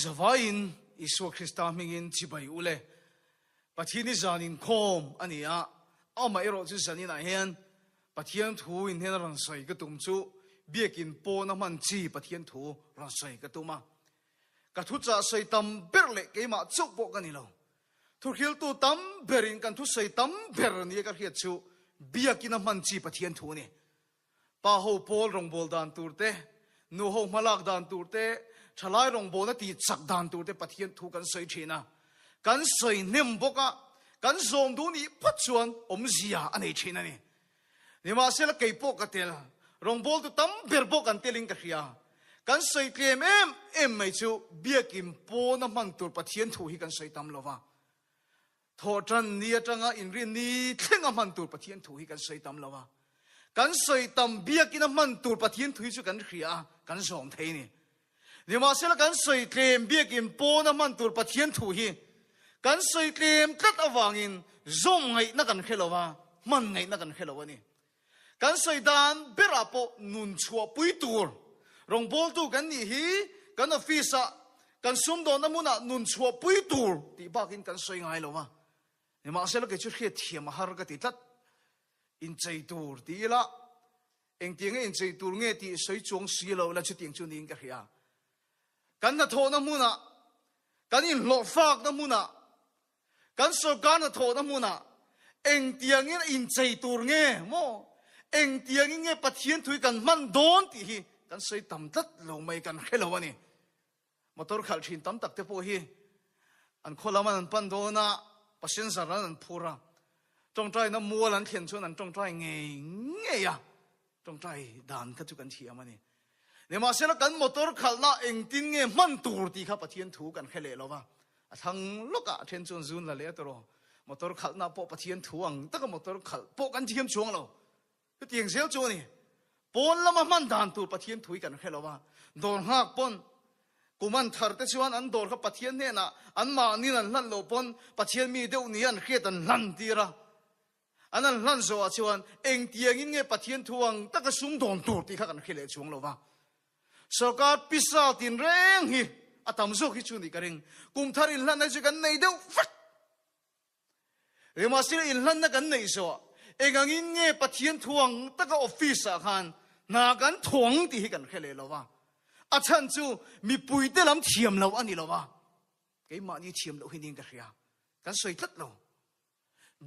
Zavain Isu Christa mingin chibai ule pathini zanin khom ania ama ero chu zanina hian pathian thu in hen ran soi ka tum chu biakin po na man chi pathian thu ran soi ka tuma ka thu cha soi tam berle ke ma chuk bo kan ilo thu khil tu tam berin kan thu soi tam ber ni ka khiat chu biakin man chi pathian thu ni pa ho pol rong bol dan turte nu ho malak dan turte thalai rong bo na ti chak dan turte pathian thu kan soi thina kan soi nem boka kan zom du ni phachuan zia anei thina ni nima sel kei po ka tel rong bol tu tam ber bo kan teling ka khia kan soi tlem em mai chu biakim po na man tur pathian thu hi kan soi tam lova tho tran nia tanga in rin ni thlenga man tur pathian thu hi kan soi tam lova kan soi tam biakin man tur pathian thu hi chu kan khia kan zom thei ni nima sel kan soi tlem biakim po na man tur pathian thu hi kan soi tlem tlat awangin zom ngai na kan khelova man ngai na kan khelova ni kan soi dan berapo nun chua pui tur rong bol tu kan ni hi kan office kan sum do na muna nun chua pui tur ti bakin kan soi ngai lova ni ma sel ke chu khia thiam har ka ti tat in chei tur ti la eng tiang in chei tur nge ti soi chuang si lo la chu tiang chu ning ka khia kan na tho na muna kan in lo fak na muna kan so kan na tho na muna eng tiang in chei tur nge mo eng tiang nge pathian thui kan man don ti hi kan soi tam tat lo mai kan khelawani motor khal thin tam tak te po hi an kholaman an pan do na pasien saran an phura tong trai na mual an thian chun an tong trai nge ya tong trai dan ka chu kan thi amani ne ma sela kan motor khal na eng tin nge man tur ti kha pathian thu kan khele lova a thang loka then chun zun la le toro motor khal na po pathian thu ang ta ka motor khal po kan thiam chuang lo cái tiếng xéo chỗ này bốn lắm mà man đàn tu bắt thiên thuiกันแค่ละว่าโดนหักปนกูมันทาร์เตชวนอันโดนเขาปัทเทียนเนี่ยนะอันมานี่นั่นลั่นโลปนปัทเทียนมีเดียวนี่อันเขียนลั่นตีระอันนั้นลั่นโซ่ชวนเองเตียงเงี้ยปัทเทียนทวงตั้งแต่สุ่มโดนตูตีเขากันแค่เลยช่วงละว่าสกัดพิษาตินแรงฮีอาตามโซ่ที่ชุนี่กันเองกุมทารินลั่นในจุกันในเดียวฟัดเรื่องมาสิอินลั่นนักกันในโซ่เองงินเงี้ยปัทเทียนทวงตั้งแต่ออฟฟิศอาคารนากันทวงตีให้กันแค่เลยละว่าอาจารย์จูมีปุยเตลำเทียมเราอันนี้ละว่าไอ้มานี่เทียมเราให้นิ่งกันเรียกันสวยทัดเรา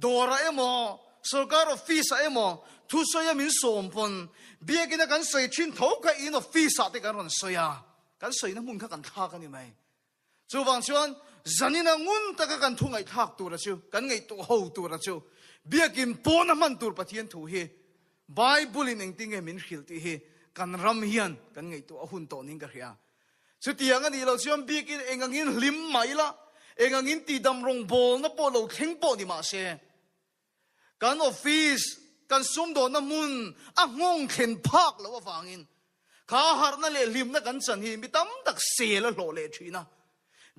ดอระเอมอสกัดออฟฟิศเอมอทุสอยมินสมพลเบียกินกันสวยชิ้นเท่ากับอินออฟฟิศที่กันรันสวยกันสวยน้ำมุนข้ากันท่ากันยังไงจูบางชวนจันนี่นะงุนตะกันทุ่งไอ้ทักตัวละจูกันไงตัวหูตัวละจูเบียกินปนน้ำมันตัวปะเทียนถูเฮไบเบิลin engting e min khil ti he kan ram hian kan ngei to ahun to ning ka hria chutiang ani lo chiam bikin engangin lim mai la engangin ti dam rong bol na po lo theng po ni ma se kan office kan sum do na mun a ngong khen phak lo awangin kha har na le lim na kan chan hi mi tam tak se la lo le thina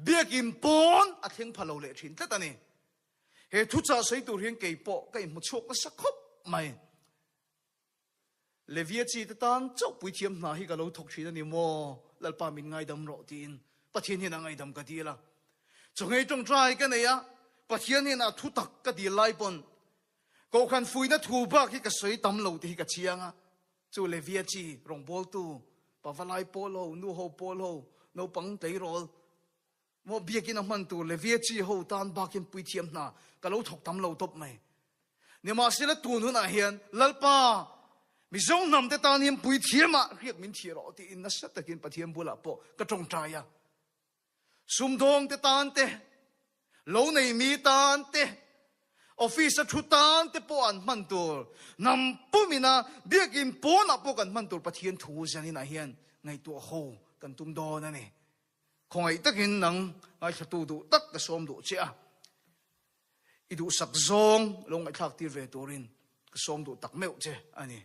bikin pon a theng phalo le thin ta ni he thu cha sei tur hian kei po kai mu chok na sakhop maiเลวีจีตานเจ้าปุยเทียมนาฮิกาโลทกชีนันนี่โมลัลปามินไงดำรอตีนปะเทียนเห็นไงดำกะดีละจงให้จงใจกันเนี่ยปะเทียนเห็นทุตักกะดีไล่ปนก็คันฟุยนะทูบักฮิกะสวยตำโลตีฮิกะเชียงจู่เลวีจีรองบอลตูปะวลายโปโลนูโฮโปโลนูปังเตยโรลโมเบียกินมันตูเลวีจีโฮตานบักินปุยเทียมนากะโลทกตำโลตบไหมเนี่ยมาเสียละตูนุน่ะเฮียนลัลปามิจงนำแต่ตานี่ปุยเทียมะเรียกมินเทียรอที่อินนัสตะกินปะเทียมบุลาโปกระจงใจสุมดงแต่ตานเตโลในมีตานเตออฟฟิศชุดตานเตปอันมันตัวนำปุ่มินาเบียกินปนับปกันมันตัวปะเทียนทูจันนี่นะเฮียนไงตัวโหกันตุมดอนั่นนี่คงไอ้ตะกินนังไอ้ชะตูดูตักกระสมดูเจ้าอีดูสักซองลงไอ้ทักตีเวตัวรินกระสมดูตักเมวเจ้าอันนี้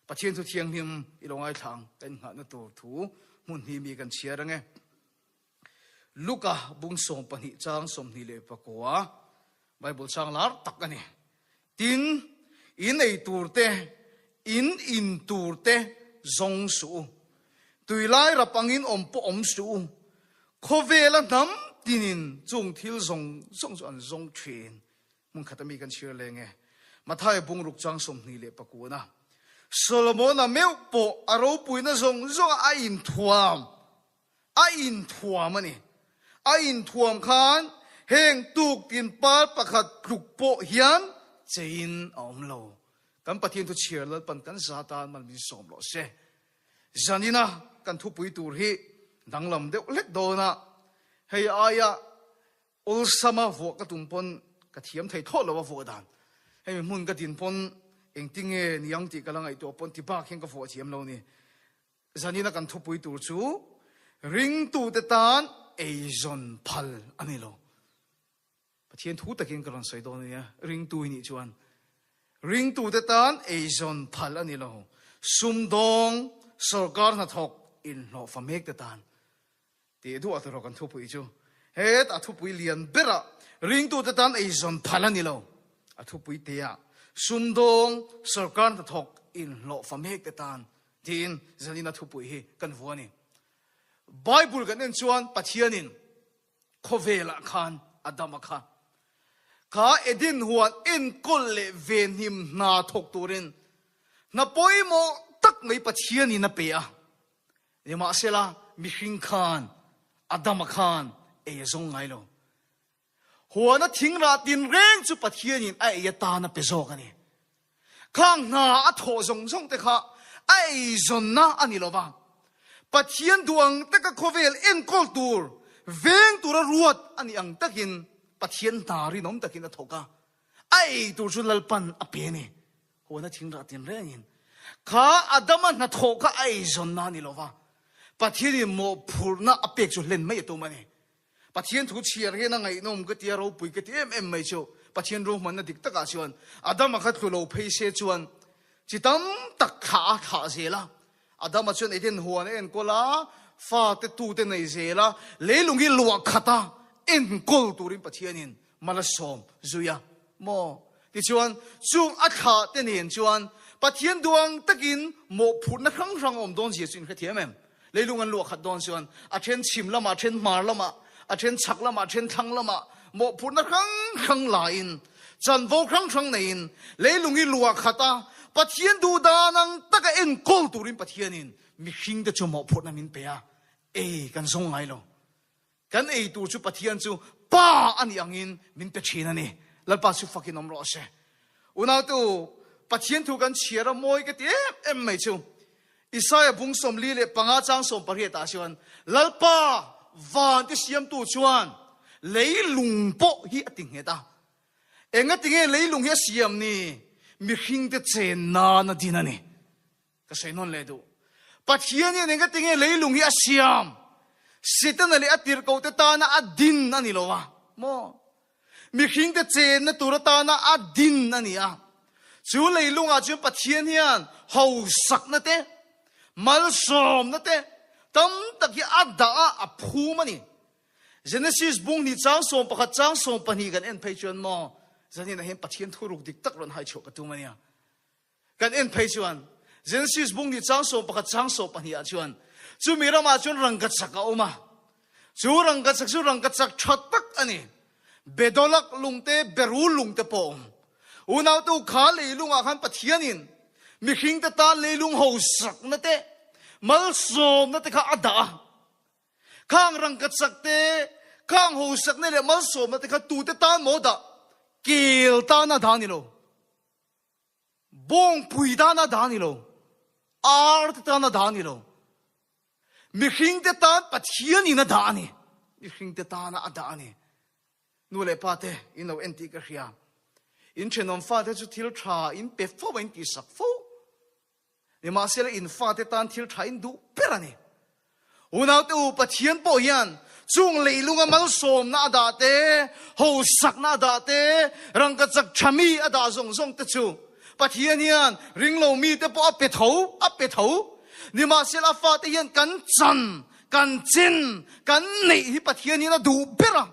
ปะเทียนทุเทียงหิมอีลงไอ้ทางเป็นหาหน้าตัวถูมุนหิมีกันเชียร์ไงลูกะบุญส่งปนิจางสมนิเลปะกัวไบเบิลช่างลาร์ตักกันนี่ตินอินไอตูร์เตอินตูร์เตจงสูตุยไล่รับปังอินอมปอมสู khó về là nắm tin chung thiếu rong an rong truyền mong khát mi kan chia lệ nghe mà thay bung rục trang som ni lệ bạc na Solomon na mèo po aro pui na rong a in thuam a in thuam khan heng tuk tin pal pakhat kluk po hian chein om lo kan pathian tu chia lal pan kan zatan man min som lo se zanina kan thu pui tur hi danglam deuh lek do na hei aya ul sama vo ka tumpon ka thiam thei tho lo vo dan hei mun ka tin pon eng tinge niang ti kalangai to pon ti ba kheng ka vo thiam lo ni zanina kan thu pui tur chu ring tu te tan eizon phal ani lo pathian thu takin karon soi do ni ring tu ni chuan ring tu te tan eizon phal ani lo sum dong sarkar na thok in lo famek te tan ti du atro kan thu pui chu het a thu pui lian bera ring tu te tan eizon phal ani lo a thu pui te ya sum dong sarkar na thok in lo famek te tan tin zanina thu pui hi kan vu ani Bible kan en chuan pathianin khovela khan adama khan ka edin huan en kol le ven him na thok turin na poimo tak ngai pathiani na pe a yama sela mihring khan adama khan e zong ngai lo huana thingra tin reng chu pathianin a e ta na pe zo kani khang na a tho zong zong te kha ai zon na ani lo ba pathian duang te ka khovel en kol tur veng tura ruat ani ang takin pathian tari nom takin a thoka ai tur chu lalpan a pe ni huana thingra tin rengin kha adama na thoka ai zon na ni lo ba pathian mo phurna apek chu len mai to mani pathian thu chiar he na ngai nom ka tia ro pui ka ti em mai chu pathian ro man na dik taka chuan adama khat lo phei se chuan chitam tak kha tha zela adama chuan eden huan en kola fa te tu te nei zela leilungi luwa khata en kol turin pathianin malasom zuya mo ti chuan chung a kha te nen chuan pathian duang takin mo phut na khang rang om don jesu in kha thiamem leilungan luwa khat don chuan a then chim lama then mar lama a then chak lama then thang lama mo phut na khang la in chan vo khang nei in leilungi luwa khata pathian du danang taka en kol turin pathianin mi hing de chumo phut na min pe a kan zong ngai lo kan tu chu pathian chu pa ani angin min pe thina ni lalpa chu fakin om ro se una tu pathian thu kan chiara moi ke te em mai chu Isaiah bung som li le panga chang som pariat ta chuan lalpa van ti siam tu chuan leilung po hi ating heta enga tinge leilung hi siam ni mi hing te chen na dinani ka sei non le du pathian ni enga tinge leilung hi asiam sitan le atir ko te ta na adin ani lo wa mo mi hing te chen na tur ta na adin ani a chu leilung a chu pathian hian ho sak na te mal som na te tam tak hi ada a phu mani Genesis bung ni chang som pakhat chang som pani kan en phei chuan mo zani na hem pathian thuruk dik tak ron hai chho ka tu mania kan en phei chuan Genesis bung ni chang som pakhat chang som pani a chuan chu mirama chun rangkat saka oma chu rangkat sak that tak ani bedolak lungte berul lungte pom unaw tu kha leilung a khan pathianin mi hing ta ta leilung ho sak na te mal som na te kha ada khang rangkat sak te khang ho sak ne le mal som na te kha tu te ta mo da kil ta na da ni lo bong pui da na da ni lo ar te ta na da ni lo mi hing te ta pathian in na da ni mi hing te ta na ada ni nu le pa te in no enti ka hria in chenom fa te chu thil tha in pe fo wen ti sak fo ni ma sele in fa te tan thil tha in du perani unaw te u pathian po yan chung leilunga mal som na da te ho sak na da te rang ka chak thami ada zong zong te chu pathian yan ring lo mi te po pe tho ni ma sela fa te yan kan chan kan chin kan nei hi pathian ni na du pera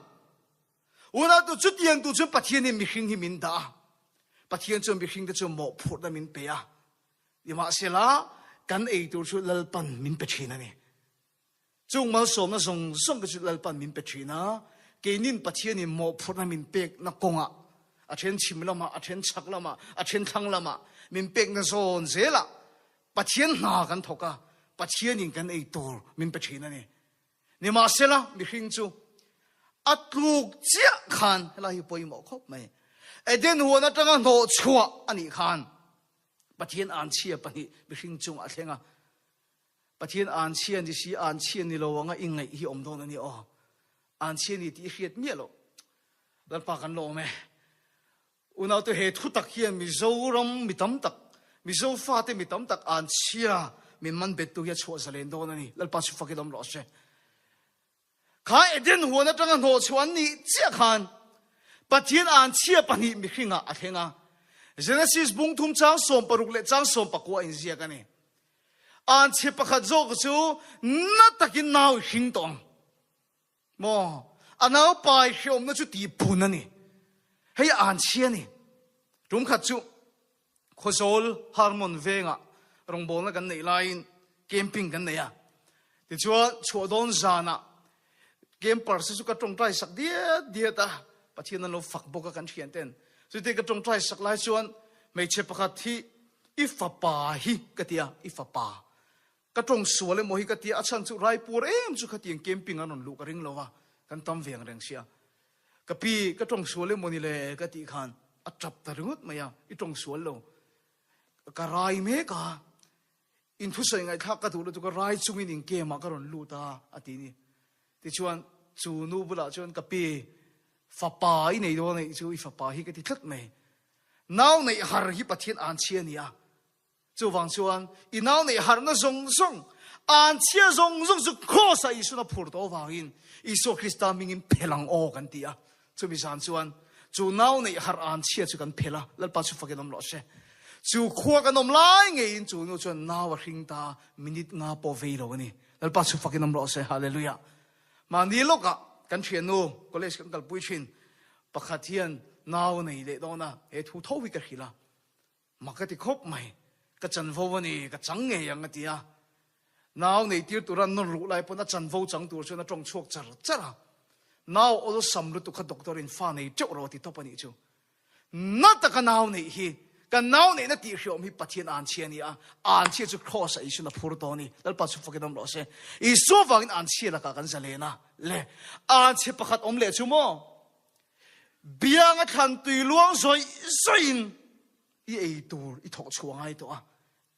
una tu chu tiang tu chu pathian ni mi hing hi min da pathian chu mi hing te chu mo phut na min pe a ni ma sela kan ei tu chu lalpan min pe thina ni chung mal som na song ka chu lal pan min pe thina ke nin pathian in mo phurna min pek na konga a then chim lama a then chak lama a then thang lama min pek na zon zela pathian na kan thoka pathian in kan ei tur min pe thina ni ma sela mi hring chu atluk chia khan la hi poi mo khop mai eden huana tanga no chua ani khan pathian an chia pani mi hring chung a thlenga pathian an chia ni si an chia ni lo wanga ingai hi om don ani o an chia ni ti hiat mi lo lan pa kan lo me unaw to he thu tak hian mi zo ram mi tam tak mi zo fa te mi tam tak an chia mi man bet tu ya chua zalen don ani lan pa su fakidam lo se kha eden huana tanga no chuan ni chia khan pathian an chia pani mi hringa a thenga Genesis bung thum chang som paruk le chang som pakwa in zia ka ni an che pakhat zo ko chu na takin naw hring tong mo anaw pai hiom na chu ti pun ani hei an chia ni rum khat chu khosol harmon venga rong bol na kan nei lain camping kan nei ya ti chu don zana camper su ka tong trai sak dia ta pathian lo fak boka kan thian ten so te ka tong trai sak lai chuan mei che pakhat thi ifapa hi katia ifapa ka tong suale mo hi katia achan chu rai pur em chu khatiang camping anon lu ka ring lowa kan tam veng reng sia ka pi ka tong suale mo ni le ka ti khan a trap ta ringut maya I tong sual lo ka rai me ka in thu sai ngai thak ka tu ka rai chungin in ke ma ka ron lu ta ati ni ti chuan chu nu bula chuan ka pi fa pa I nei do nei chu I fa pa hi ka ti thlat me naw nei har hi pathian an chia ni a chu wang chuan I naw nei har na zong zong an chia zong zong chu cross a isu na phur do wangin Isu Krista mingin phelang o kan ti a chu mi san chuan chu naw nei har an chia chu kan phela lal pa chu fakedam lo se chu khua kan om lai nge in chu no chuan naw a hring ta minute nga po ve lo ni lal pa chu fakedam lo se hallelujah ma ni loka kan thian nu college kan kal pui thin pakhathian naw nei le do na e thu tho wi ka khila makati khop mai ka chan vo ni ka chang nge yang atia naw nei tir turan no ru lai pona chan vo chang tur chuna tong chok char chara naw odo samlu tu kha doctor in fa nei chok ro ti topani chu na ta ka naw nei hi ka naw nei na ti hriom hi pathian an chia ni a an chia chu cross a isu na phur to ni dal pa chu fakidam lo se I so wangin an chia la ka kan zalena le an che pakhat om le chu mo biang a than tui luang zoi zoin I ei tur I thok chuang ai to a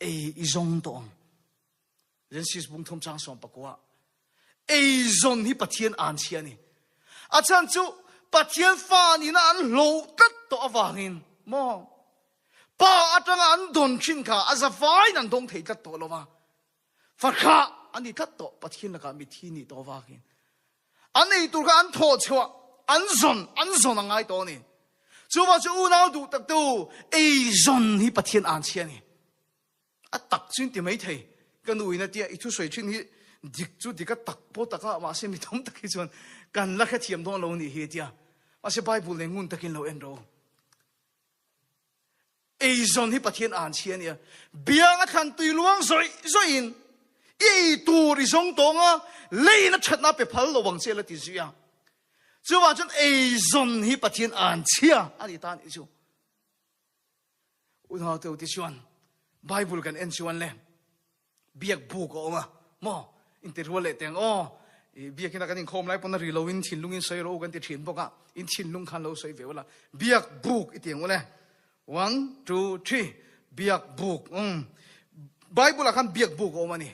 ei I zong tong Genesis bung thum chang som pakwa ei zon hi pathian an chia ni a chan chu pathian fa ni na an lo tat to awangin mo pa atang an don chin kha azafai nan dong thei tat to lowa fa kha ani tat to pathian la ka mi thi ni to wangin an ei tur ka an tho chwa an zon angai to ni chu wa chu naw du tak tu ei zon hi pathian an chia ni a tak chin ti mai thei kan ui na tia I thu soi chin hi dik chu dika tak po taka ma se mi thom taki chuan kan la kha thiam don lo ni hi tia ma se bible le ngun takin lo en ro ei zon hi pathian an chian ya biang a than tui luang zoi in ei tu ri zong tonga le na thatna pe phal lo wang che la ti zia chu wa chun ei zon hi pathian an chia ani tan I chu una to ti chuan bible kan en chuan le biak bu ko ma mo interval le teng o biak kina kan in khom lai pon ri lo in thin lungin soi ro kan ti thin boka in thin lung khan lo soi veula biak buk I tiang ole 1 2 3 biak buk bible kan biak buk o mani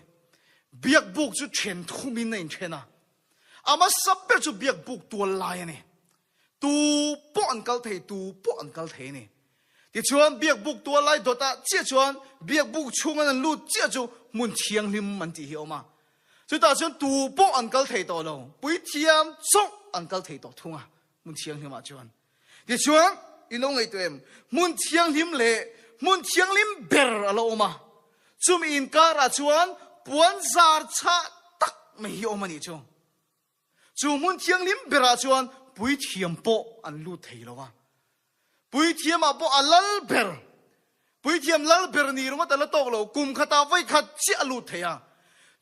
biak buk chu chen thumin nei chena ama sabber chu biak buk tu lai ani tu po an kal thei ni ti chuan biak buk tu lai dota che chuan biak buk chungan an lu che chu mun thiang lim man ti hi oma chu ta chuan tu po an kal thei to lo pui thiam chok an kal thei to thunga mun thiang lim ma chuan ti chuan inong ei tuem mun thiang lim ber alo oma chum in kara chuan puan zar cha tak me hi oma ni chu chu mun thiang lim bera chuan pui thiam po an lu thei lo wa pui thiam a po alal ber pui thiam lal ber ni ruma ta la tok lo kum khata vai khat chi alu theya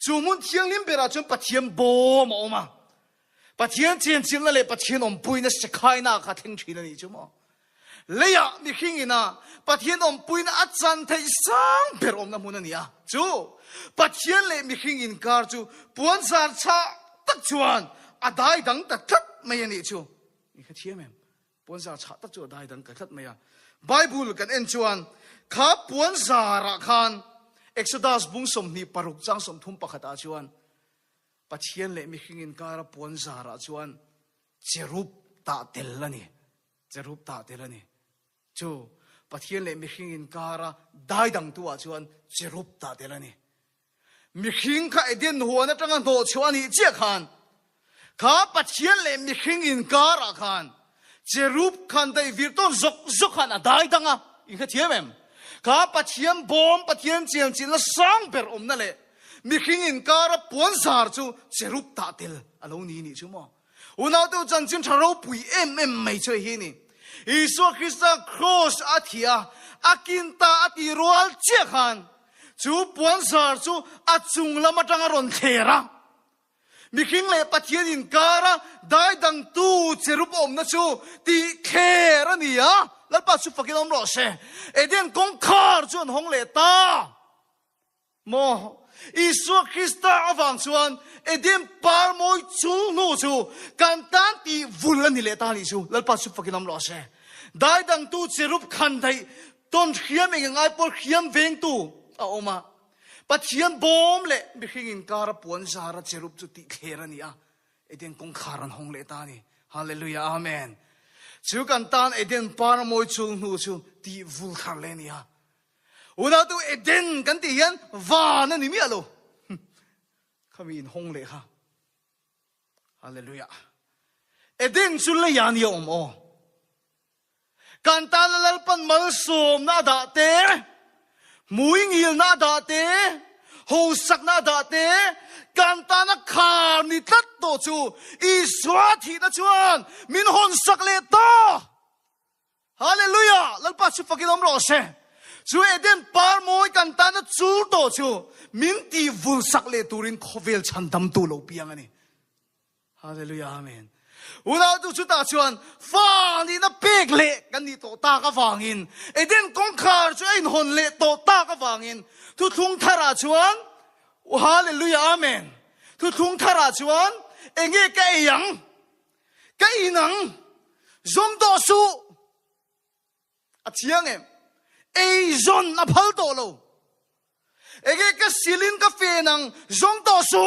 chú muốn thiêng liêm bề ra chun bắt thiêng bố mà mà bắt thiêng chiến chiến là lệ bắt thiêng ông bùi nó sẽ khai na cả thinh thủy là gì chứ mà lấy à mi khi nghĩ na bắt thiêng ông bùi nó ắt chân thấy sáng bề ông nam muốn là gì à chú bắt thiêng lệ mi khi nghĩ cả chú buồn sao cha tất chuan à đại đẳng tất tất mấy anh chú mi khi thiêng em buồn sao cha tất chú đại đẳng tất tất mấy à Bible kan en chuan khá buồn sao ra khan Exodus bung som ni paruk chang som thum pakhata chuan pathian le mi khingin kara pon zara chuan cherup ta telani chu pathian le mi khingin kara dai dang tu a chuan cherup ta telani mi khing kha eden huana tanga do chuan hi che khan kha pathian le mi khingin kara khan cherup khan dai virton zok zok khan a dai danga in kha thiamem cả bắt thiêm bom bắt thiêm chiang chỉ là sáng bер om na le mi khinh in cara puan sar chu cherup ta tel alo ni chu mo unau tu chan chin tharo pui em mai choi hi ni Isu Christa cross athia akinta ati roal che khan chu puan sar chu achung lama tanga ron thera mi khing le pathian in cara dai dang tu cherup om na chu ti khera ni a lal pa su fakin om ro se eden kong khar chuan hong le ta mo Isu Christa awang chuan eden par moi chu no chu kan tan ti vul ni le ta ni chu lal pa su fakin om ro se dai dang tu cherup khan dai ton khiam eng ngai por khiam veng tu a oma pathian bom le mi khingin kara puan zara cherup chu ti khera ni a eden kong kharan hong le ta ni hallelujah amen chu kan tan eden par moi chul nu chu ti vul khar le ni a una tu eden kan ti hian va na ni mi alo khami in hong le ha hallelujah eden chu le ya ni om o kan tan lal pan mal som na da te mui ngil na da te ho sak na da te kan ta na khar ni tat to chu I swa thi na chuan min hon sak le ta hallelujah lal pa chu fakin om ro se chu eden par moi kan ta na chu to chu min ti vul sak le turin khovel chan dam tu lo piang ani hallelujah amen una tu chu ta chuan fa ni na pek le kan ni to ta ka wangin eden kong khar chu in hon le to ta ka wangin tu thung thara chuan hallelujah amen tu thung thara chuan enge ka yang ka inang zom do su a chiang em ei zon na phal to lo enge ka silin ka fe nang zom do su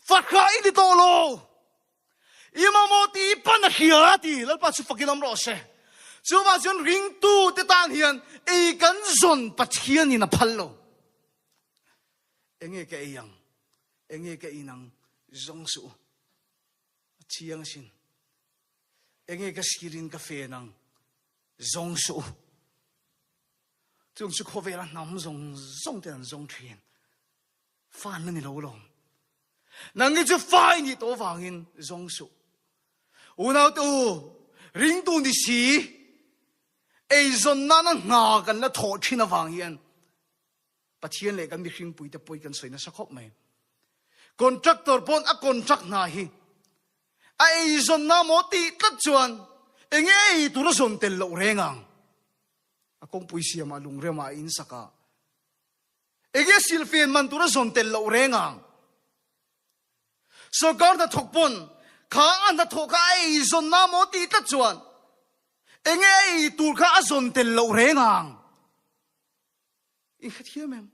fa kha in to lo imamoti panahiyati lalpa su fakilam rose chuba chun ring tu te tan hian e kan zon pathian in a phallo enge ke yang enge ke inang zong su chiang sin enge ka sirin ka fe nang zong su chung su khovela nam zong te an zong thien fan ni lo long nang ni chu fai ni to wangin zong su unau tu ring tu ni si ei zon na na nga kan la tho thina wang hian pathian le kan mi hring pui te pui kan soina sakhop mai contractor pon a contract na hi a ei zon na mo ti tlat chuan enge ei tu ro zon tel lo rengang a kong pui siam a lung rema in saka ege silfen man tu ro zon tel lo rengang so gar da thokpon kha an da thoka ei zon na mo ti tlat chuan enge ei tur kha a zon tel lo rengang in khat hiam em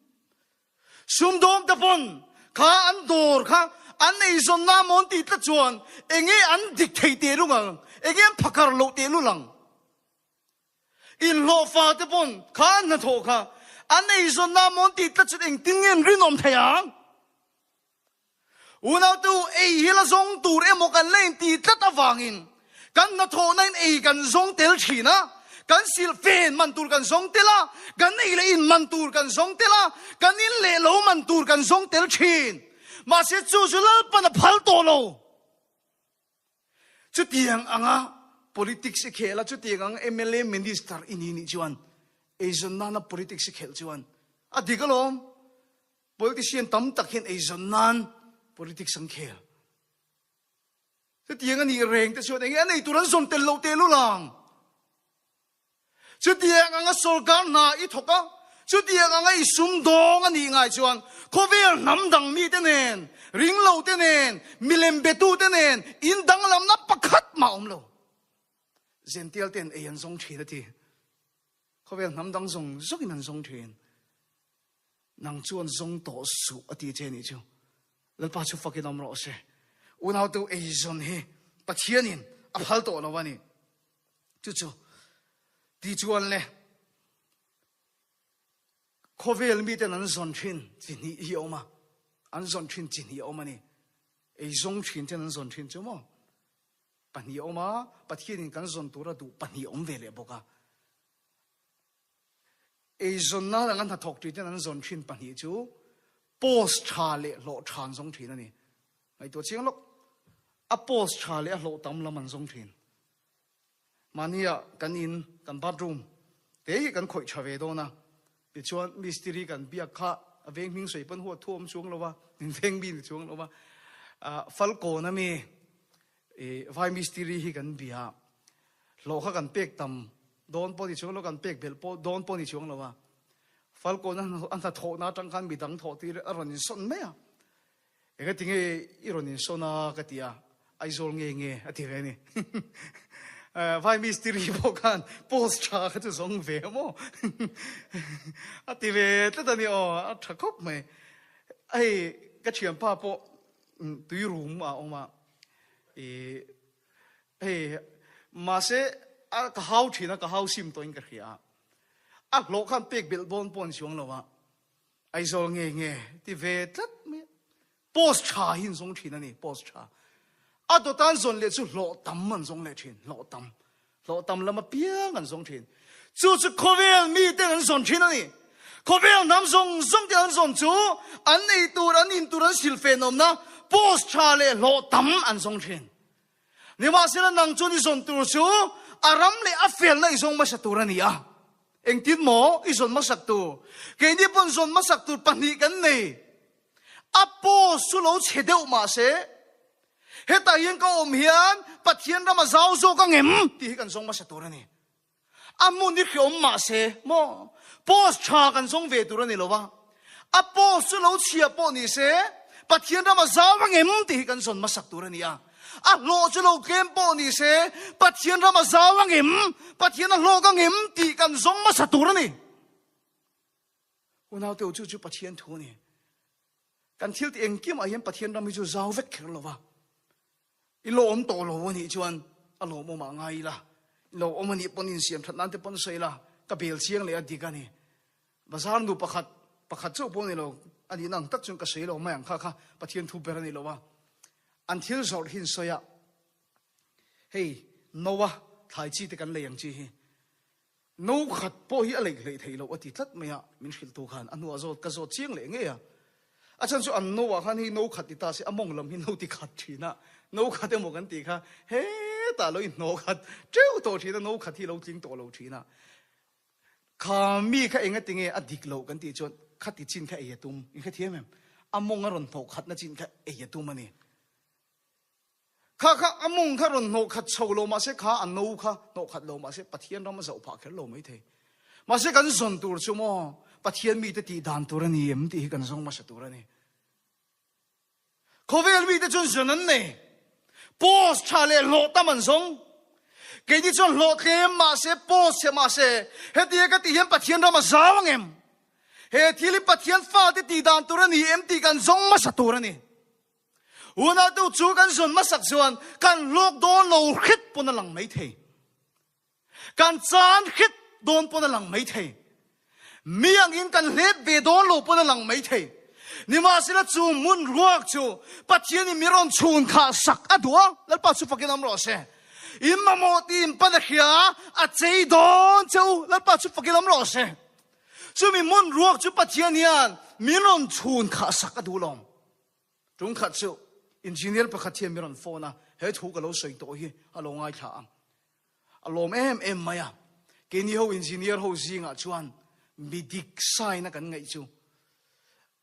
sum dom da pon kha an dor kha an ei zon na mo ti tlat chuan enge an dik thei te lu ngang enge an phakar lo te lu lang in lo fa da pon kha an na thoka an ei zon na mo ti tlat chu eng tingen rinom thayang unau tu ei hila zong tur emo kan lein ti tlat awangin kan na tho nain ei kan zong tel thina kan sil fen man tur kan zong tela kan ei le in man tur kan zong tela kan in le lo man tur kan zong tel thin ma se chu chu lal pan phal to lo chu tiang anga politics se khela chu tiang ang MLA minister ini ni chuan ei zon na politics se khel chuan adikalom politician tam takhin Asian nan politics ang khel tiang ani reng te so deng ani turan son tel lo lang tiang anga solkar na I thoka tiang anga isum dong ani ngai chuan khovel namdang mi te nen ring lo te nen milem betu te nen in dang lam na pakhat ma lo zentel ten ayan song thina ti khovel namdang song zokin an song thin nang chuan song to su ati che ni chu lal pa chu fakin am ro se unau tu Asian he pathianin a phal to lo wani chu ti chuan le khovel mi ten an son thin chin hi oma an son thin chin hi oma ni Asian thin ten an son thin chu mo pan hi oma pathianin kan son tura du pan hi om vele boka Asian na ngan tha thok ti ten an son thin pan hi chu post cha le lo than song thin ani ai to chiang lok a post cha le lo tam lam an song thin mania kan in kan bathroom te hi kan khoi chave do na ti chuan mystery kan bia kha aveng ming sei pan huwa thuam chuang lowa nin veng bin chuang lowa falco na mi vai mystery hi kan bia lo kha kan pek tam don po ni chuang lo kan pek bel po don po ni chuang lowa falco na an tha tho na tang kan bi dang tho ti aron in son me e ka tinge iron in sona ka tia ai zol nge ati ve ni vai mystery po kan post cha ka tu song ve mo ati ve ta ni o a thakop me ai ka chiam pa po tu room ma o ma ma se a ka hau thina ka hau sim to in ka khia a lo khan pek bel bon pon siong lo wa ai zol nge ti ve tat me post cha hin song thina ni post cha a to tan zon le chu lo tam man song le thin lo tam lama piang an song thin chu khovel mi te an son thin ani khovel nam song te an son chu an nei tur an in tur an sil fe nom na post cha le lo tam an song thin ni ma sela nang chu ni son tur chu aram le a fel na isong ma sa tur ani a eng tin mo ison ma sak tu ke ni pon son ma sak tu pani kan nei apo su lo chedeu ma se heta yen ka om hian pathian rama zau zo ka ngem ti kan song ma sa tur ani amun ni khom ma se mo post cha kan song ve tur ani lowa apo su lo chia po ni se pathian rama zau ka ngem ti kan son ma sak tur ani a lo chu lo kem po ni se pathian rama zau ka ngem pathian a lo ka ngem ti kan song ma sa tur ani unau te chu pathian thu ni kan thil ti eng kim a hian pathian ram chu zau vek khir lowa I lo om to lo ni chuan a lo mo ma ngai la lo om ni pon in siam that nan te pon sei la ka bel chiang le adi ka ni bazar nu pakhat chu pon ni lo ani nang tak chung ka sei lo mayang kha pathian thu ber ni lo wa until zor hin soya hey nowa thai chi te kan le yang chi hi no khat po hi alei le thei lo ati tlat me ya min khil tu khan anu azot ka zo chiang le nge ya achan chu an no wa khan hi no khat ti ta se among lam hi no ti khat thina no khat te mo kan ti kha he ta lo in no khat treu to thina no khat hi lo ting to lo thina kha mi kha enga tinge adik lo kan ti chon khat ti chin kha e tum in kha thiam em among aron tho khat na chin kha e tum ani kha among kha ron no khat chho lo ma se kha an no kha no khat lo ma se pathian ram zo pha khel lo mai the ma se kan zon tur chu mo pathian mi te ti dan tur ani em ti kan zong ma sa tur ani khovel mi te chon zon an ne post chale lo taman zong ke ni chon lo kem ma se post se ma se he ti ka ti hem pathian ram zawang em he thili pathian fa ti dan tur ani em ti kan zong ma sa tur ani una tu chu kan zon ma sak chuan kan lok don lo khit pon lang mai the kan chan khit don pon lang mai the miang in kan let ve don lo pon lang mai the ni ma sila chu mun ruak chu pathian ni miron chun kha sak adua lal pa chu fakin am ro se imma mo tim pa da khia a chei don chu lal pa chu fakin am ro se chu mi mun ruak chu pathian hian miron chun kha sak adu lom tung khat chu engineer pakhat thiam miron phone a he thu ka lo soi to hi alo ngai tha ang alom em maya ke ni ho engineer ho zinga chuan bidik sai na kan ngai chu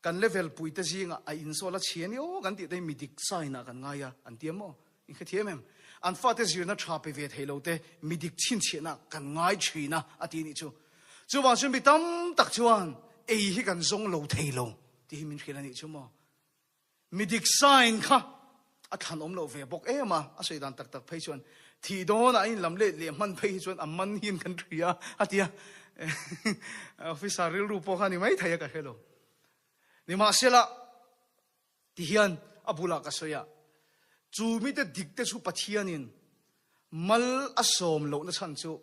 กันเลเวลปุยตะจิงอ่ะอินโซละเชียนี่โอ้กันติได้มีดิกไซน่ะกันไงอ่ะอันเดียมอินแค่เทียมอันฟาเตจิน่ะชาไปเวทเฮโลเตมีดิกชินเชียน่ะกันไงชีน่ะอันที่นี่จู่ว่าฉันไปตั้มตักจวนให้กันส่งโลเทโลที่มินเขียนนี่จู่มั้งมีดิกไซน์ค่ะอัฐานอมโลเวบอกมาอาศัยดันตักไปจวนที่โดนไอ้ลำเล่เลี้ยมันไปจวนมันหินกันเรียอันที่ออฟฟิศอาริลรูปพอนี่ไม่ทายกันเฮโลนี่มาเสียละที่เฮียนอบุลากาสอยาจู่มีแต่ดิกแต่จู่ปัจเจียนินมัลอสอมโลนั่นฉันจู่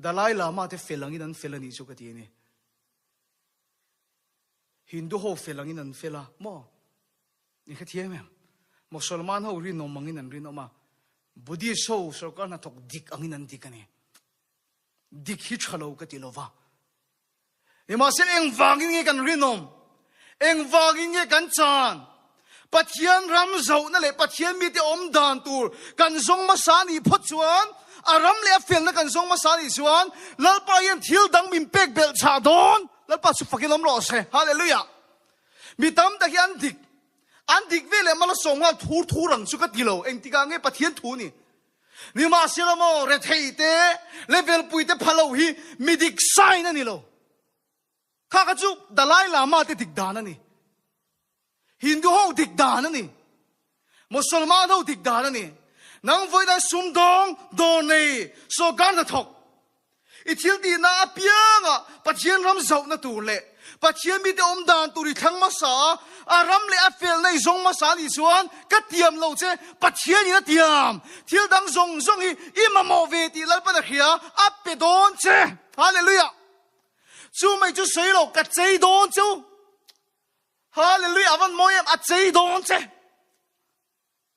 ดลายลามาแต่เฟลังอินันเฟลังนี่จู่กันที่นี่ฮินดูเขาเฟลังอินันเฟล่าโมนี่แค่เทียมมุสลิมเขารินอมังอินันรินอมาบุดีโซ่สุกันน่ะถกดิกอังอินันดิกันนี่ดิกฮิตฮัลโหลกันที่โลวานี่มาเสียเองวางอินเงกันรินอมเองวางอินเงกันจานปัจเจียนรำเจ้านั่นแหละปัจเจียนมีแต่อมดานตูกันทรงมาสานีพัดชวนอารมณ์เลี้ยเฟียนกันทรงมาสานีชวนแล้วไปยันทิลดังมิมเป็กเบลชาดอนแล้วปัจจุบันกินน้ำร้อนเสฮาเลลูยามีตั้มตะกี้อันดิกเวลมาละส่งว่าทูรังสุกัดกิโลเองติกางเงปัจเจียนทูนี่มาเสียละโมเรทเฮเตเลเวลปุยเตพะโลฮีมีดิกไซนั่นนี่โลข้ากระจุดลายลามาเตดิกดานั่นนี่ฮินดูเขาดิกดานั่นนี่มุสลิมเขาดิกดานั่นนี่นังไฟได้สุ่มดองโดนนี่โซกันจะถกอีทิลดีน่าเปียงอ่ะปัจเจียนรำเจ้านั่นตัวเละปัจเจียนมีแต่อมดานตัวที่ทั้งมาสาอารมณ์เละเฟลในทรงมาสาดิส่วนก็เตรียมเราเจ้ปัจเจียนนี่นะเตรียมทิลดังทรงอีมาโมเวตีแล้วเป็นอะไรอ่ะอัปเปโดนเจ้ฮาเลลูยาจู่ไม่จู่谁了ก็ใจโดนจู่ฮาเลลูยาวันโมยมอัดใจโดนเจ้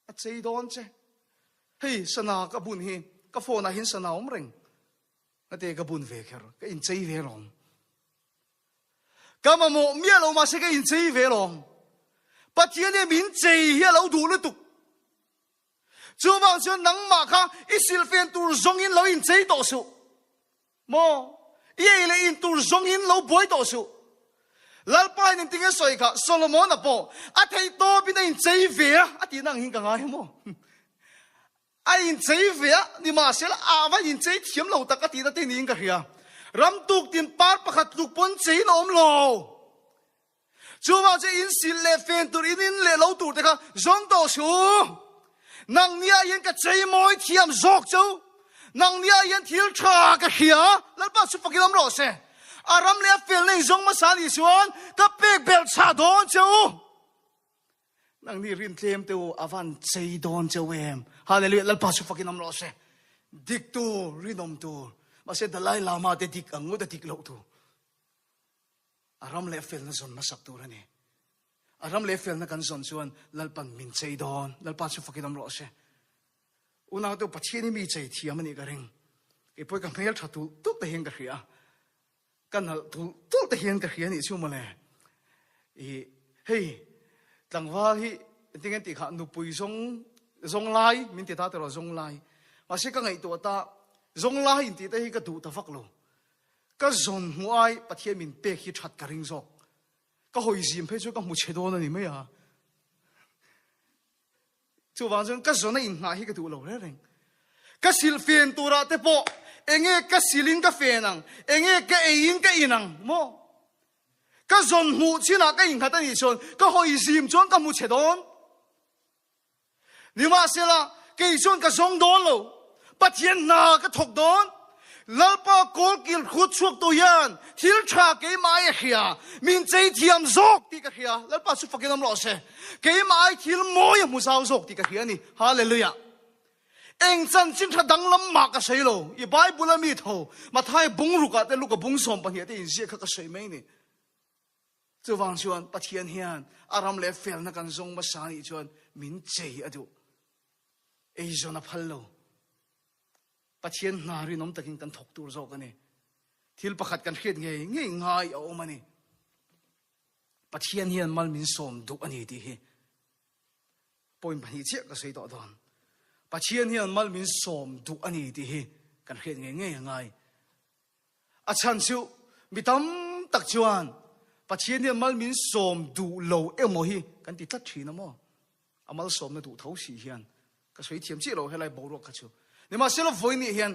อัดใจโดนเจ้เฮ้ยสนากบุญเฮก็โฟนาหินสนาอมเริงนั่นเองกบุญเวกเหรอก็อินใจเวลงก็มาโมเมียเรามาเสกอินใจเวลงปัจเจียนเนี่ยมินใจเฮียเราดูเลยตุกจู่ว่าจนนังมาค่ะอิสิลเฟนตูร์ซงอินเราอินใจต่อสู้โมเย่เลยอินตูร์ซงอินเราบ่อยต่อสู้แล้วไปนี่ติงก็สวยค่ะโซโลมอนน่ะปออัฐิโตเป็นอินใจเวียอัฐินั่งหิงกังไงโมไอ้อินใจเวียนี่มาเสียละอาว่าอินใจเทียมเราตะกตีตะตีนี่กันเฮียรำตุกตินปาร์ประคัดตุกปนใจนอมโลจู่ว่าจะอินสิเลเฟนตุอินเลเราตุแต่ค่ะจงต่อสู้นังเนี่ยยังกับใจมอยเทียมจอกจู่นังเนี่ยยังทิลชากับเฮียแล้วป้าสุฟกิลำรอเสอารมณ์เลี้ยเฟลในจงมาสาดิชวนก็เป๊กเบลชาโดนจู่นังนี่รินเทมตัวอวันใจโดนเจ้าเวมฮาเลลูยาแล้วป้าสุฟกิลำรอเสดิกตัวรินอมตัวมาเสดลายลามาเดดิกอังอุดดิกโลตัวอารมณ์เลี้ยเฟลนั่นส่วนมาสักตัวนี่อารมณ์เลี้ยเฟลนั่นกันส่วนชวนแล้วปันมินใจโดนแล้วป้าสุฟกิลำรอเสอุณาตัวปัจเจนี่มีใจเทียมันอีกเรื่องไอ้พวกกันเพียรชัดตุ๊กแต่เห็นกันเฮียกันตุ๊กแต่เห็นกันเฮียนี่ชั่วโมงเลยเฮ้ยตั้งว่าที่ที่กันติขาหนุปุยทรงลายมินติตาแต่เราทรงลายมาเสกไงตัวตาทรงลายอินติตาให้กระดูตาฟักโลก็ทรงหัวไอ้ปัจเจมินเปกฮิชัดกระริงซอกก็หอยซิมเพื่อช่วยก็มุดเชโดนั่นนี่ไม่อะจู่ว่าจนก็สนอินหาให้กระดูเราเรื่องก็สิลเฟียนตัวระเตปอเองก็สิลินก็เฟียนังเองก็เอินก็อินังโมก็สนหูชินักก็อินขัดนี่ชนก็หอยซิมชนก็มุดเชโดนนี่มาเสละก็อีชนก็ทรงโดนโลปัจเจียนนาก็ถกโดนแล้วป้าโกลกิลขุดช่วงตัวยันทิลชาเกยมาไอ้เฮียมินใจเทียมจอกตีกับเฮียแล้วป้าสุฟกินน้ำร้อนเสเกยมาไอ้ทิลมอยมุสาวจอกตีกับเฮียนี่ฮาเลลูยาเองจันจินทัดดังลำมากกับเสยโลอีไบเบิลมีเท่ามาทายบุงรุกะแต่ลูกกับบุงสมปัญญาที่อินเสียข้ากับเสยไม่นี่จะวางชวนปัจเจียนเฮียนอารามเลเฟลนักการทรงมาสานิชวนมินใจอดูเอจอนับฮัลโลปัจเจียนนารีน้องตะกินกันถกตัวโจกันนี่ทิลประคัดกันเขียนง่ายเอามานี่ปัจเจียนเฮียนมัลมินสมดุอันนี้ดีปอยมันหิเจก็ใส่ต่อดอนปัจเจียนเฮียนมัลมินสมดุอันนี้ดีกันเขียนง่ายอาจารย์ชิวมีตั้มตักจวน pathian hian mal min som du lo emo hi kan ti tlat thina mo amal som na du tho si hian ka soi thiam chi lo helai bo ro ka chu ni ma selo voi ni hian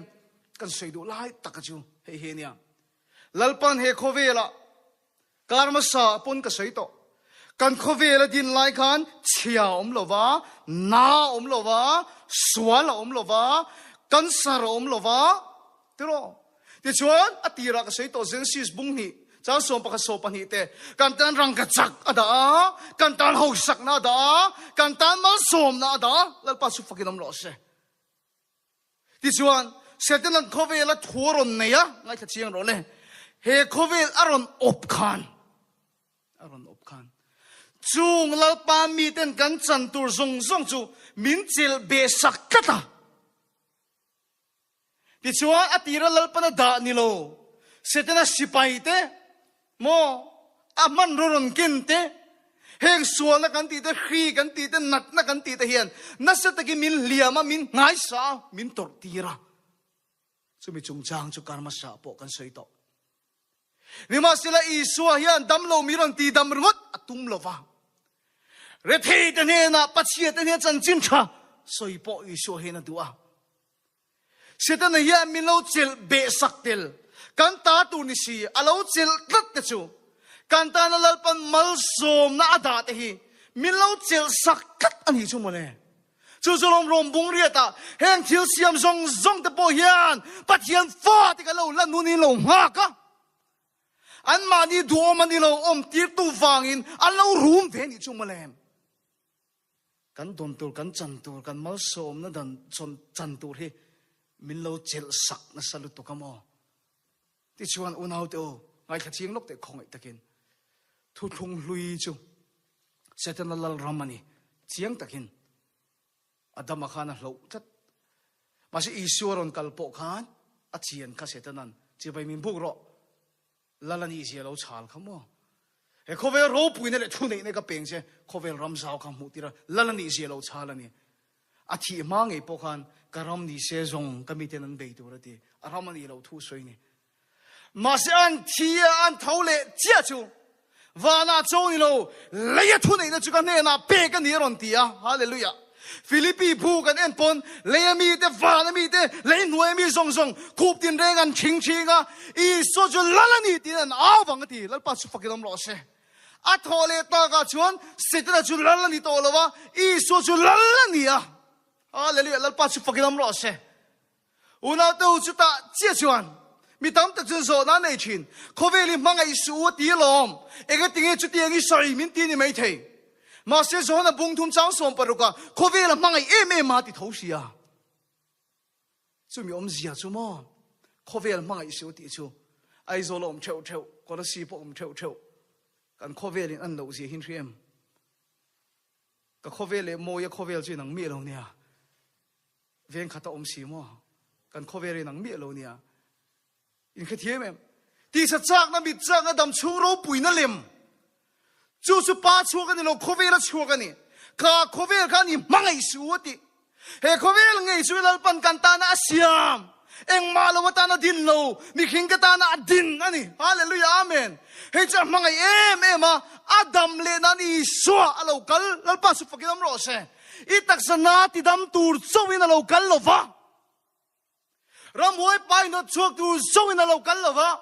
kan soi du lai tak ka chu he nia lalpan he khovela karma sa pon ka soi to kan khovela din lai khan chia lova na lova swal lova kan sar lova tiro ti chuan atira ka soi to Genesis bung ni cha som pa ka so pa ni te kan tan rang ka chak ada kan tan ho sak na da kan tan mal som na da lalpa su fakinam lo se ti chuan setan an khovela thuron ne ya ngai tha chiang ro le he khovel aron op khan chung lalpa mi ten kan chan tur zong chu min chil be sak kata ti chuan atira lalpa na da ni lo setana sipai te mo aman roron kinte heng sual na kan ti te khri kan ti te nat na kan ti te hian na sa taki min liama min ngai sa min tor tira chumi chung chang chu karma sa po kan soi to nima sila isua hian dam lo mi ron ti dam rut atum lova re thei te ne na pachia te ne chan chin tha soi po isua he na dua setana hian min lo chil be sak tel kan ta tu ni si alo chil tlat te chu kan ta na lalpan mal som na ada te hi min lo chil sak kat ani chu mo ne chu zolom rom bung ria ta heng thil siam zong te po hian pathian fa te ka lo lan nu ni lo ha ka an ma ni du man ni lo om tir tu wangin an lo rum ve ni chu mo le kan don tur kan chan tur kan mal som na dan chon chan tur hi min lo chil sak na salu to ka mo ti chuan unau te o ngai kha ching lok te khongai takin thu thung hlui chu setan lal ramani chiang takin adama khana hlo tat masi isuron kalpo khan achian kha setanan chibai min buk ro lalani sia lo chal khamo he khovel ro puine le thu nei ne ka peng che khovel ram zau kham mu tira lalani sia lo chalani athi mangai po khan karam ni se zong kamiten an bei tu rati aramani lo thu soi ni mas an thia an thole chia chu wana chou ni lo leya thu nei na chu ka ne na pe ka ni ron tia hallelujah Philippi bu kan en pon leya mi te wana mi te le nuai mi zong khup tin reng an ching chinga I so chu lalani tin an awang ti lalpa su fakilam lo se a thole ta ka chuan sitra chu lalani to lova I so chu lalani a hallelujah lalpa su fakilam lo se una to chu ta chia chuan mi tam ta chun so na nei chin khoveli mangai su ti lom ega tinge chu tiangi sari min ti ni mai thei ma se zo na bung thum chang som paruka khovela mangai ma ti thosia chu mi om zia chu mo khovel mangai su ti chu ai zo lom theu ko la si po theu kan khovelin an lo zi hin thriem ka khovele mo ya khovel chi nang mi lo nia ven khata om si mo kan khoveli nang mi lo nia in kha thiam em ti sa chak na mi chang adam chung ro pui na lem chu su pa chu ka ni lo khovela chu ka ni ka khovel ka ni mangai su ti he khovel ngai su lal pan kan ta na siam eng ma lo ta na din lo mi khing ka ta na din ani hallelujah amen he cha mangai em adam le na ni so alo kal lal pa su fakinam ro se I tak sana ti dam tur so in alo kal lo va ram hoi pai no chok tu so in a local lova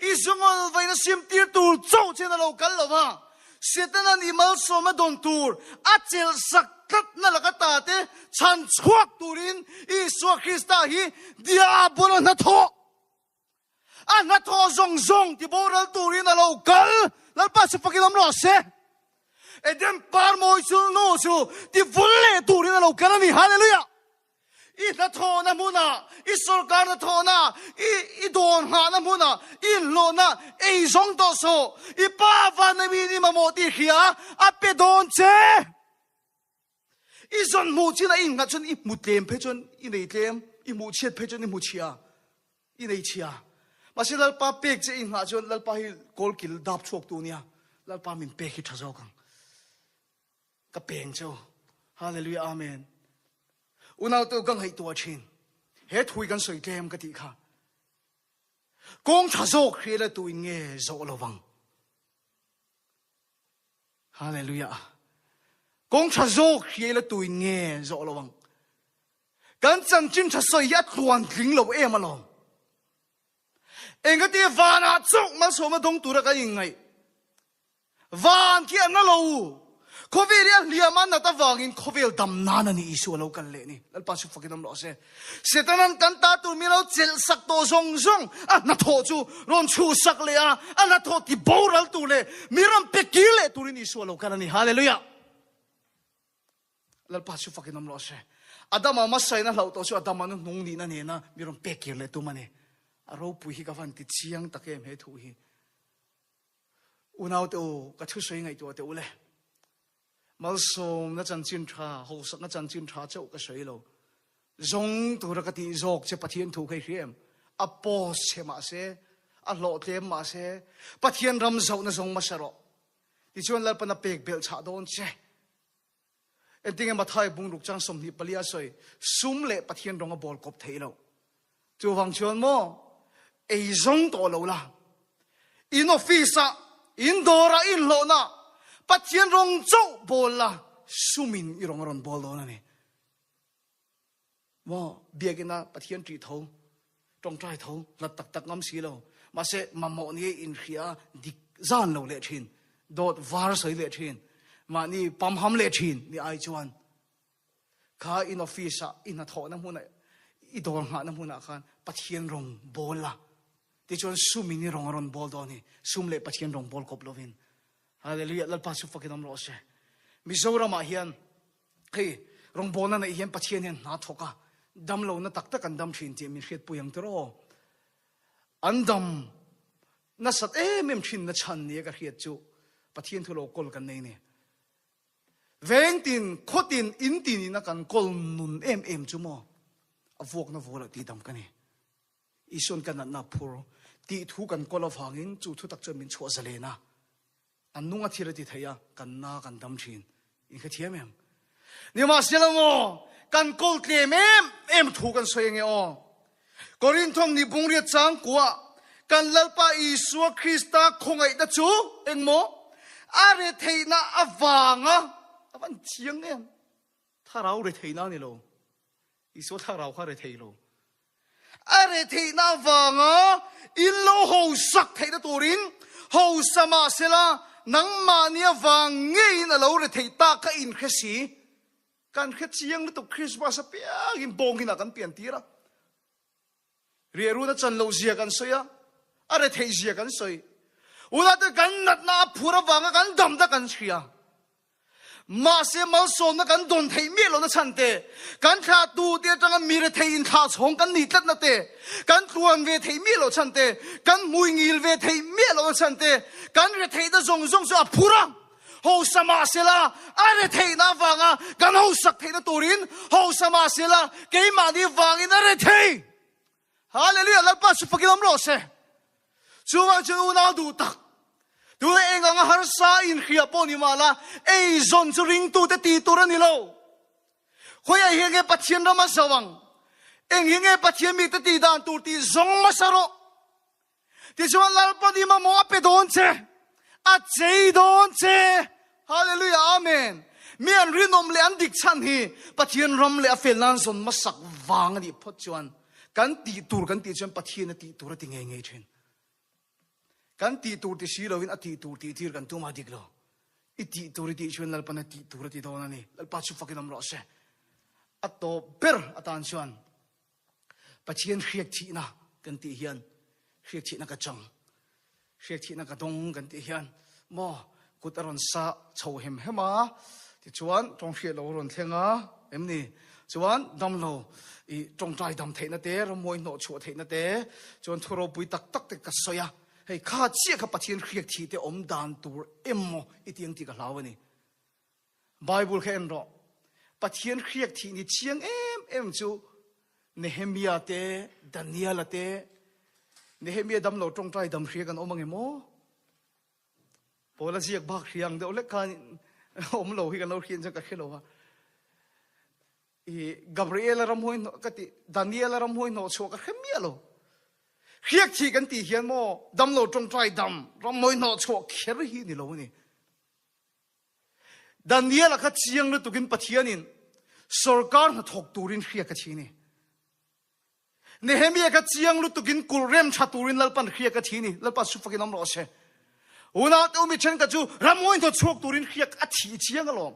I sungol vai na sim tir tu so chen a local lova setan an imal so ma don tur achel sakkat na lakata te chan chuak turin I so Krista hi diabolo na tho an na tho zong ti boral turin a local lalpa se pakilam ro se edem par moi sul no su ti volle turin a local ni hallelujah I na thona muna I sorkar na thona I don ha na muna I lo na e zong to so I pa va na mi ni mamoti khia a pe don che I zon mu chi na in nga chon I mutlem pe chon I nei tlem I mu chet pe chon I mu chia I nei chia masi lal pa pek che in nga chon lal pa hi kol kil dap chok tu nia lal pa min pe hi thazo kang ka peng cho hallelujah amen unau tu gang hai tua chin he thui kan soi tlem ka ti kha kong tha zo khre la tu nge zo lo wang hallelujah kong tha zo khi la tui nge zo lawang kan chan chin tha soi ya tuan thling lo em lo engati vana chok ma so ma dong tura ka ingai van ki an lo Koveria liaman na tawangin kovel dam nana ni isu lo kan le ni alpa su fakinam lo se setanan kan ta tu mi lo chel sak to zong zong na tho chu ron chu sak le na tho ti boral tu le miram pekile turin isu lo kan ni hallelujah alpa su fakinam lo se adama masai na lo to su adama no nong ni na ne na miram pekile tu mane aro pu hi ka van ti chiang takem he thu hi unaw to ka thu soi ngai to te ule malsom na chan chin tha ho sak na chan chin tha chau ka sei lo zong tu ra ka ti zok che pathian thu khai rem a pos che ma se a lo tlem ma se pathian ram zau na zong ma saro ti chuan lal pa na pek bel cha don che ending ma thai bung ruk chang som ni palia soi sum le pathian rong a bol kop thei lo chu wang chuan mo ei zong to lo la in office in dora in lo na pathian rong chau bola sumin irong ron bol do na ni mo biagina pathian tri tho tong trai tho la tak tak ngam si lo ma se mamo ni in khia dik zan lo le thin dot var soi le thin ma ni pam ham le thin ni ai chuan kha in office in a tho na huna I dor nga na huna khan pathian rong bola ti chuan sumin ni rong ron bol do ni sum le pathian rong bol kop lovin hallelujah lal pasu fakinam lo se Mizoram hian hey rong bona na hian pathian hen na thoka dam lo na tak tak an dam thin ti mi hriat puyang tro andam na sat mem thin na chan ni ka hriat chu pathian thulo kol kan nei ne vengtin khotin intin na kan kol nun em chu mo avok na vola ti dam kan ni ison kan na phur ti thu kan kol of hangin chu thu tak chamin chho zalena annunga thirati thaya kanna kan dam thin in kha thiam em ni ma selamo kan kol tle em thu kan soyenge o korin thom ni bungri chang kwa kan lalpa isu krista khongai da chu engmo are theina awanga awan chiang em tharau re theina ni lo isu tharau kha re theilo are theina awanga in lo ho sak theina turin ho sama sela nang mania wang ngei na lo re thei ta ka in khasi kan khe chiang to Christmas a pia in bong in kan pian tira ri ru da chan lo zia kan soya are thei zia kan soi ula ta kan nat na phura wang kan dam da kan chria ma se mal so na kan don thei mi lo na chan te kan tha tu te tang mi re thei in tha chong kan ni tat na te kan tuan ve thei mi lo chan te kan mui ngil ve thei mi lo chan te kan re thei da zong zong so a phura ho sama sela are thei na wanga kan ho sak thei na turin ho sama sela ke ma ni wang in are thei hallelujah la pa su fakilam ro se chuwa chu na du tak tu eng ang har sa in khia po ni mala ei zon chu ring tu te ti tur ani lo khoya hi ge pathian rama sawang eng hi ge pathian mi te ti dan tu ti zong ma saro ti chuan lal po ni ma mo pe don che a chei don che hallelujah amen mi an rinom le an dik chan hi pathian ram le a fel nan zon ma sak wang ni phot chuan kan ti tur kan ti chuan pathian ti tur ti nge nge chen kan ti tur ti si lovin ati tur ti tir kan tu ma dik lo iti tur ti chuan lal pan ti tur ti don ani lal pa chu fakinam ro se ato ber atan chuan pathian hriak thi na kan ti hian hriak thi na ka chang hriak thi na ka dong kan ti hian mo kutaron sa chho hem hema ti chuan tong hriat lo ron thlenga emni chuan dam lo I tong trai dam theina te ramoi no chu theina te chuan thuro pui tak tak te ka soya hei kha chia kha pathian hriak thi te om dan tur emmo itiang ti ka hlawani bible khen ro pathian hriak thi ni chiang em chu Nehemia te Daniel te Nehemia dam lo tong trai dam hriak an omang emo pola jiak bak hriang de ole kan om lo hi kan lo khian cha ka khelo wa Gabriel ramhoi no kati Daniel ramhoi no chu ka khemia lo hriak thi kan ti hian mo dam lo tong trai dam ramhoi no chu kher hi ni lo ni Daniel kha chiang lu tukin pathianin sarkar na thok turin khria ka thini Nehemiah kha chiang lu tukin kulrem thaturin lalpan khria ka thini lalpa su fakin am ro se una tu mi chen ka chu ramoin tho chok turin khria ka thi chiang alom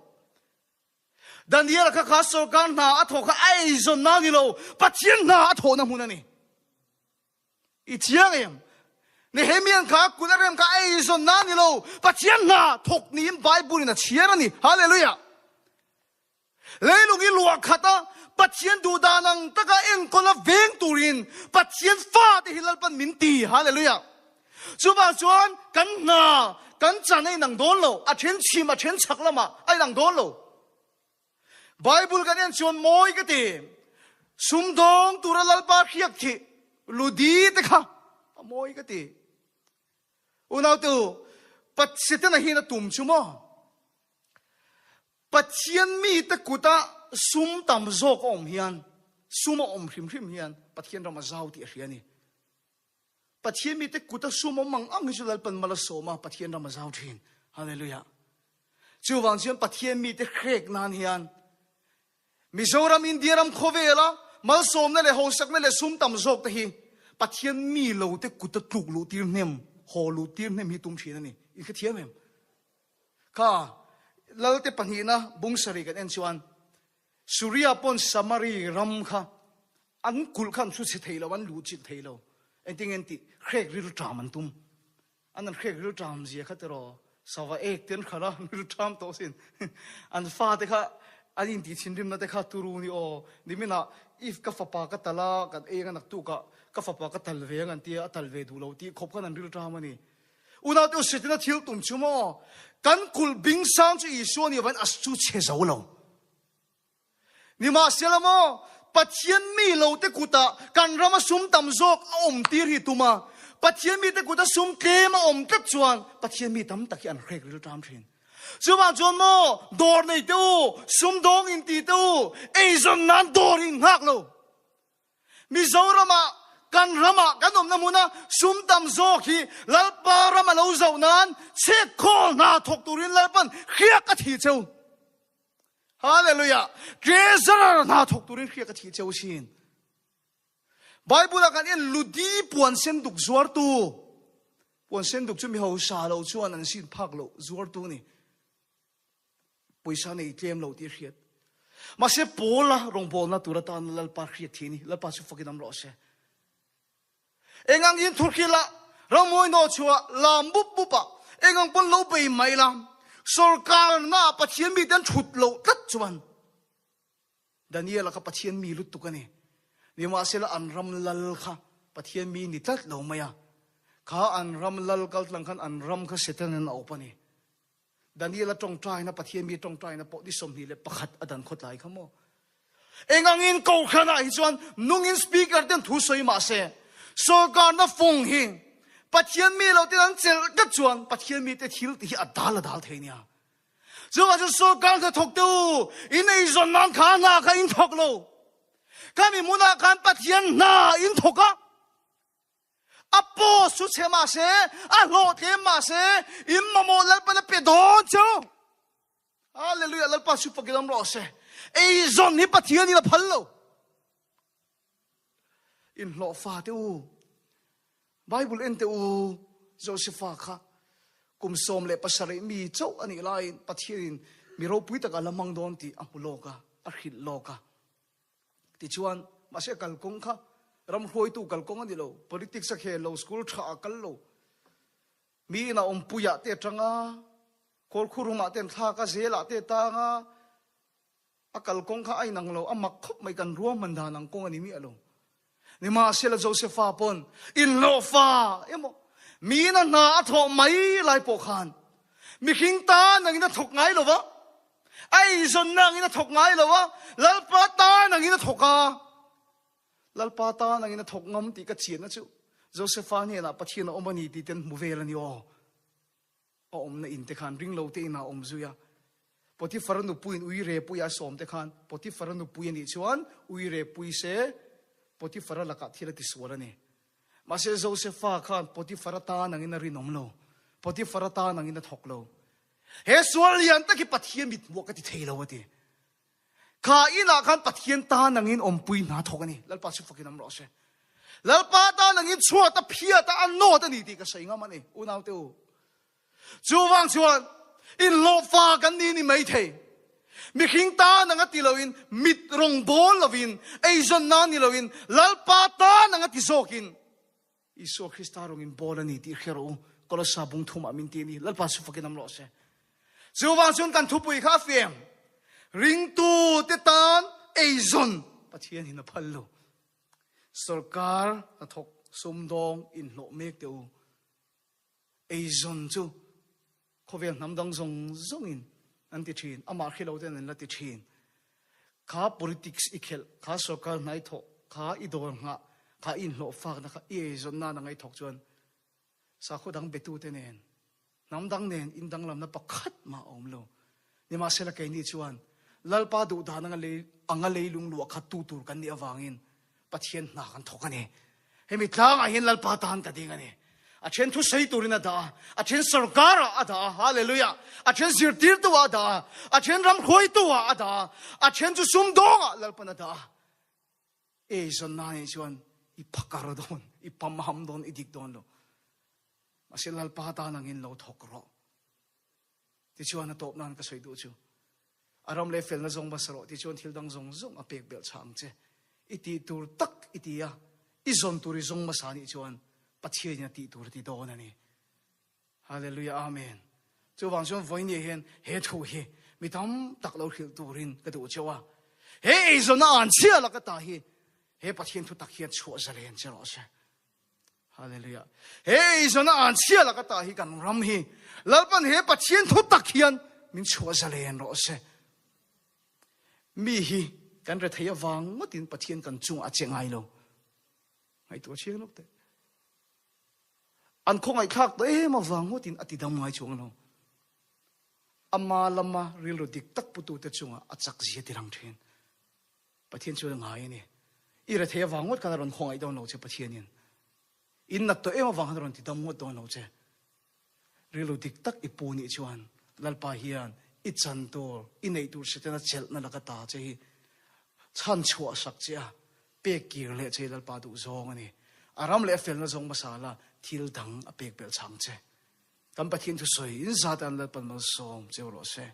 Daniel kha kha sarkar na atho kha ai zon na ni lo pathian na atho na munani I chiang em Nehemiah kha kularem kha ai zon na ni lo pathian na thok ni Bible na chiarani hallelujah Leilung I luak khata pathian du danang taka eng kola veng turin pathian fa de hilalpan minti hallelujah Chuba chuan kan na kan chanai nang don lo a then chi ma then chak lama ai nang don lo Bible kan en chuan moi ka ti sum dong tura lalpa khiak thi ludi te kha moi ka ti Unaw tu patsita na hina tum chumo pathian mi te kuta sum tam zok om hian sum om hrim hrim hian pathian ram zau ti hiani pathian mi te kuta sum mang ang zulal pan mala soma pathian ram zau thin hallelujah chu wang chen pathian mi te khek nan hian Mizoram India ram khovela mal som na le hosak na le sum tam zok te hi pathian mi lo te kuta tuk lu tir nem ho lu tir nem hi tum thina ni I ka thiam em ka lalte panhina bungsari kan en chuan Surya pon samari ram kha an kul khan su se theilo an lu chi theilo enting enti khek ri tram an tum an khek ri tram ji khatero sawa ek ten khala ri tram to sin an fa te kha an in ti chinrim na te kha turu ni o nimina if ka fa pa ka tala kan e nganak tu ka fa pa ka talve ngan ti atalve du lo ti khop khan an ri tram ani una tu sitina thil tum chumo kan kul bing sang chu isu ni van asu che zo lo ni ma selamo pathian mi lo te kuta kan rama sum tam zok om tir hi tuma pathian mi te kuta sum ke ma om tak chuan pathian mi tam tak an rek ri tam thin chuba chomo dor nei tu sum dong in ti tu e zon nan dor in hak lo mi zorama kan rama kan om namuna sum tam zok hi lalpa rama lo zau nan che khol na thok turin lalpan khia ka thi cheu hallelujah treasure na thok turin khia ka thi cheu sin Bible kan en ludi puan sen duk zuar tu puan sen duk chu mi ho sa lo chuan an sin phak lo zuar tu ni poisa nei tlem lo ti khiat ma se pola rong bol na tura tan lalpa khiat thini lalpa su fakinam lo se engang in thurkhila ramoi no chua lam bup bupa engang pon lo bei mai lam sarkar na pathian mi dan thut lo tat chuan Daniel ka pathian mi lut tu kani ni ma sela an ram lal kha pathian mi ni tat lo maya kha an ram lal kal tlang khan an ram kha setan an opani Daniel tong trai na pathian mi tong trai na po di som ni le pakhat adan khot lai khamo engang in ko khana hi chuan nung in speaker den thu soi ma se sarkar na phong hi pathian mi lo te an chel ka chuan pathian mi te thil ti adal dal theinia zo a sarkar ka thok tu in ei zon nan kha na kha in thok lo kami muna kan pathian na in thoka apo su che ma se a lo te ma se im ma mo lal pa na pe don cho hallelujah lal pa su pa gilam ro se ei zon ni pathian ni la phal lo in lo fa te u Bible ente u Josepha kha kum som le pasare mi chau ani lain pathian mi ro pui ta lamang don ti amuloka a khil loka ti chuan ma se kal kong kha ram hoi tu kal kong ani lo politics a khe lo school tha kal lo mi na om puya te tanga kol khuruma ten tha ka zela te ta nga akal kong kha ai nang lo amak khop mai kan ruam man da nang kong ani mi alo ni ma sela Josepha pon in lo fa emo mi na tho mai lai po khan mi khing ta nang na thok ngai lo wa ai zon nang na thok ngai lo wa lalpa ta nang na thoka lalpa ta nang na thok ngam ti ka chien na chu Josepha ni na pathian omani ti ten mu vel ani o om na in te khan ring lo te na om zuya Potiphar nu puin ui re puya som te khan Potiphar nu puin ni chuan ui re pui se Potiphar la ka thila ti suarani ma se Josepha khan Potiphar ta nang in ri nom lo Potiphar ta nang in thok lo he sualian ta ki pathian mit mo ka ti theilo ati kha ina khan pathian ta nangin ompui na thokani lalpa su fakin am ro se lalpa ta nangin chua ta phia ta an no ta ni ti ka sai nga mani unaw te u chu wang chuan in lo fa kan ni mai thei mi khing ta nanga ti loin mit rong bol lovin asian na ni loin lalpa ta nanga ti sokin iso Krista rong in bol ani ti khero kola sabung thuma min ti ni lalpa su fakin am lo se chu wang chuan kan thu pui kha fiam ring tu te tan asian pathian hin a phallo sarkar a thok sumdong in lo mek te u asian chu khovel namdang zong in anti thin amar khilo ten la ti thin kha politics ikhel kha sarkar nai tho kha idor nga kha in lo fak na kha asian na ngai thok chuan sa khodang betu te nen namdang nen indang lam na pakhat ma om lo ni ma sela kai ni chuan lalpa du da na le anga le lung lu kha tu tur kan ni awangin pathian na kan thokani hemi tlang a hin lalpa tan ka ding ani a chen thu sei turina da a chen sarkar a da hallelujah a chen zirtir tu a da a chen ram khoi tu a da a chen chu sum dong a lalpa na da e son na ni chuan I phakar don I pamham don I dik don lo masil lalpa ta nangin lo thokro ti chuan a top nan ka soi du chu aram le fel na zong basaro ti chuan thil dang zong zong a pek bel chang che iti tur tak itia I zon turi zong masani chuan pathian ya ti tur ti don ani hallelujah amen chu wang chuan voi ni hen he thu hi mi tam tak lo khil turin ka du chawa he zon na an chia la ka ta hi he pathian thu tak hian chu zalen che ro se hallelujah he zon na an chia la ka ta hi kan ram hi lalpan he pathian thu tak hian min chu zalen ro se mi hi kan re thaya wang matin pathian kan chung a chengai lo ngai to chiang lok te an khong ai khak te ma wang matin atidam ngai chung lo amma lama ril dik tak putu te chunga achak ji tirang thin pathian chu ngai ni ira thaya wang mot kan ron khong ai don lo che pathian in na to ema wang ron ti dam mot don lo che ril dik tak ipuni chuan lalpa hian I chan tur I nei tur se tena chel na laka ta che hi chan chua sak chia pek kir le che lalpa du zong ani aram le fel na zong masala thil dang a pek bel chang che kam pathin thu soi in zatan lalpan mal som che ro se